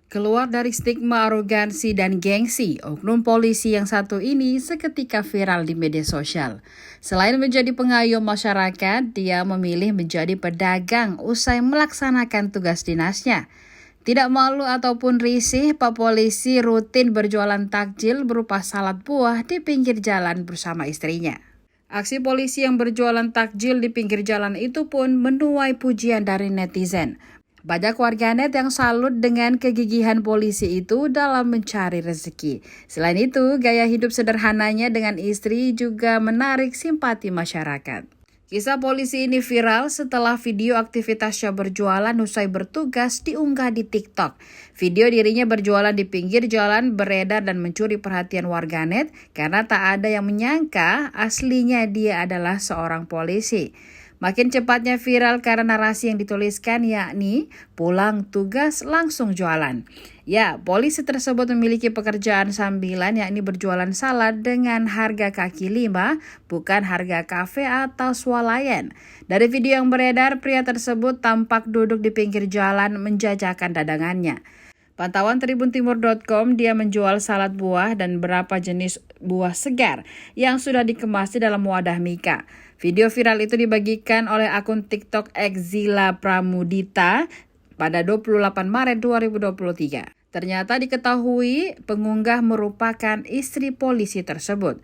Keluar dari stigma arogansi dan gengsi, oknum polisi yang satu ini seketika viral di media sosial. Selain menjadi pengayom masyarakat, dia memilih menjadi pedagang usai melaksanakan tugas dinasnya. Tidak malu ataupun risih, Pak Polisi rutin berjualan takjil berupa salad buah di pinggir jalan bersama istrinya. Aksi polisi yang berjualan takjil di pinggir jalan itu pun menuai pujian dari netizen. Banyak warganet yang salut dengan kegigihan polisi itu dalam mencari rezeki. Selain itu, gaya hidup sederhananya dengan istri juga menarik simpati masyarakat. Kisah polisi ini viral setelah video aktivitasnya berjualan usai bertugas diunggah di TikTok. Video dirinya berjualan di pinggir jalan beredar dan mencuri perhatian warganet karena tak ada yang menyangka aslinya dia adalah seorang polisi. Makin cepatnya viral karena narasi yang dituliskan yakni pulang tugas langsung jualan. Ya, polisi tersebut memiliki pekerjaan sambilan yakni berjualan salad dengan harga kaki 5, bukan harga kafe atau swalayan. Dari video yang beredar, pria tersebut tampak duduk di pinggir jalan menjajakan dagangannya. Pantauan tribuntimur.com, dia menjual salad buah dan beberapa jenis buah segar yang sudah dikemas di dalam wadah mika. Video viral itu dibagikan oleh akun TikTok Exila Pramudita pada 28 Maret 2023. Ternyata diketahui pengunggah merupakan istri polisi tersebut.